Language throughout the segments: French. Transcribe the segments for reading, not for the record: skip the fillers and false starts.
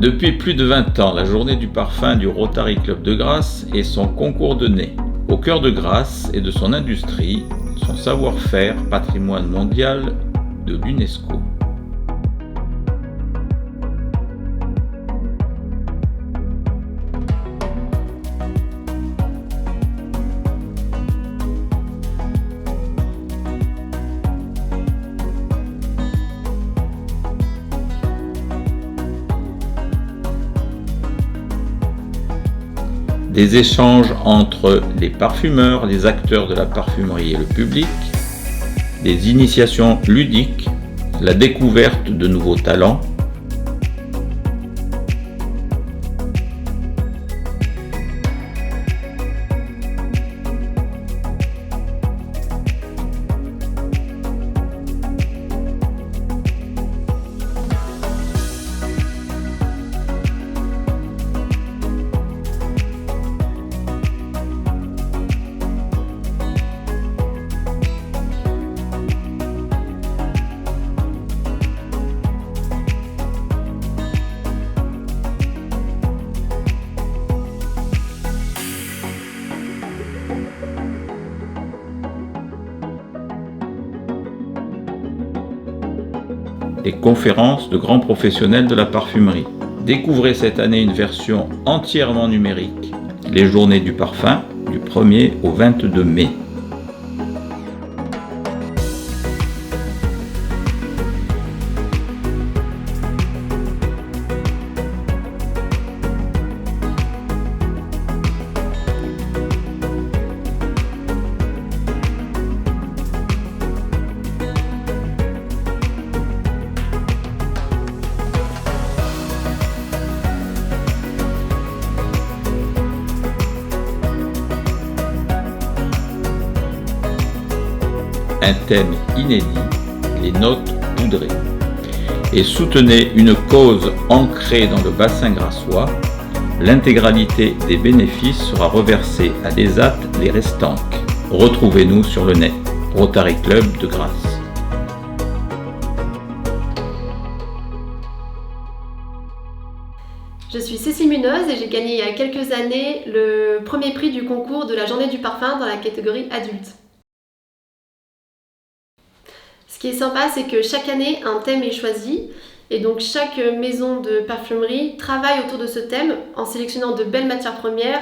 Depuis plus de 20 ans, la journée du parfum du Rotary Club de Grasse est son concours de nez. Au cœur de Grasse et de son industrie, son savoir-faire, patrimoine mondial de l'UNESCO. Des échanges entre les parfumeurs, les acteurs de la parfumerie et le public, des initiations ludiques, la découverte de nouveaux talents, des conférences de grands professionnels de la parfumerie. Découvrez cette année une version entièrement numérique, les journées du parfum du 1er au 22 mai. Un thème inédit, les notes poudrées. Et soutenez une cause ancrée dans le bassin grassois. L'intégralité des bénéfices sera reversée à l'ESAT Les Restanques. Retrouvez-nous sur le net, Rotary Club de Grasse. Je suis Cécile Munoz et j'ai gagné il y a quelques années le premier prix du concours de la journée du parfum dans la catégorie adulte. Ce qui est sympa, c'est que chaque année, un thème est choisi et donc chaque maison de parfumerie travaille autour de ce thème en sélectionnant de belles matières premières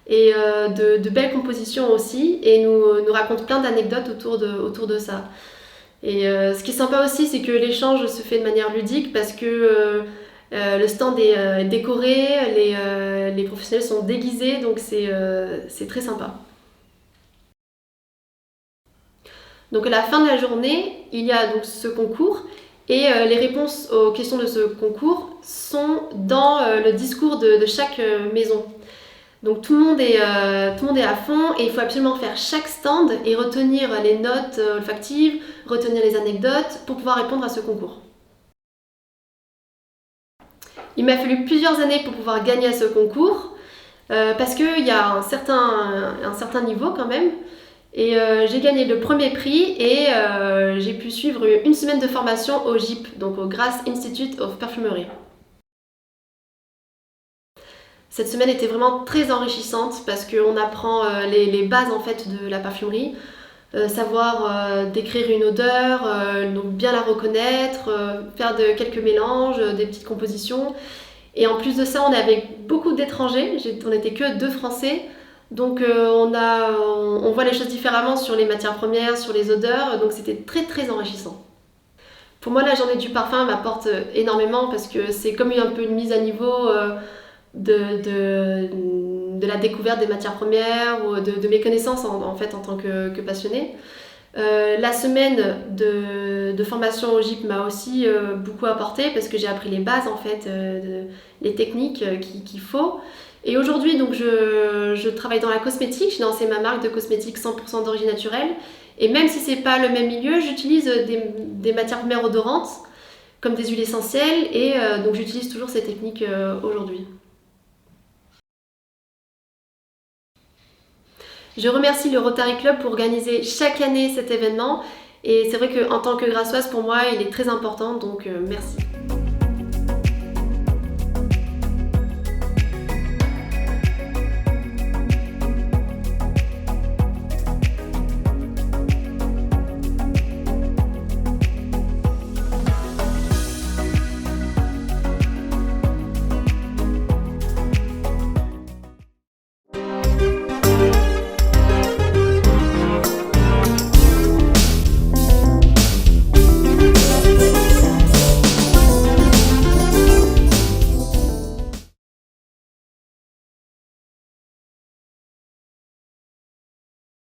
et de belles compositions aussi et nous raconte plein d'anecdotes autour de ça. Et ce qui est sympa aussi, c'est que l'échange se fait de manière ludique parce que le stand est décoré, les professionnels sont déguisés, donc c'est très sympa. Donc à la fin de la journée, il y a donc ce concours et les réponses aux questions de ce concours sont dans le discours de chaque maison. Donc tout le monde est à fond et il faut absolument faire chaque stand et retenir les notes olfactives, retenir les anecdotes pour pouvoir répondre à ce concours. Il m'a fallu plusieurs années pour pouvoir gagner à ce concours parce qu'il y a un certain niveau quand même. Et j'ai gagné le premier prix et j'ai pu suivre une semaine de formation au GIP, donc au Grasse Institute of Perfumery. Cette semaine était vraiment très enrichissante parce qu'on apprend les bases en fait de la parfumerie, savoir décrire une odeur, donc bien la reconnaître, faire quelques mélanges, des petites compositions. Et en plus de ça, on avait beaucoup d'étrangers, on n'était que 2 Français. Donc on voit les choses différemment sur les matières premières, sur les odeurs, donc c'était très très enrichissant. Pour moi, la journée du parfum m'apporte énormément parce que c'est comme un peu une mise à niveau de la découverte des matières premières ou de mes connaissances en fait en tant que passionnée. La semaine de formation au GIP m'a aussi beaucoup apporté parce que j'ai appris les bases en fait, les techniques qu'il faut. Et aujourd'hui, donc, je travaille dans la cosmétique, j'ai lancé ma marque de cosmétiques 100% d'origine naturelle. Et même si c'est pas le même milieu, j'utilise des matières premières odorantes, comme des huiles essentielles, et donc j'utilise toujours ces techniques aujourd'hui. Je remercie le Rotary Club pour organiser chaque année cet événement. Et c'est vrai qu'en tant que grassoise, pour moi, il est très important, donc merci.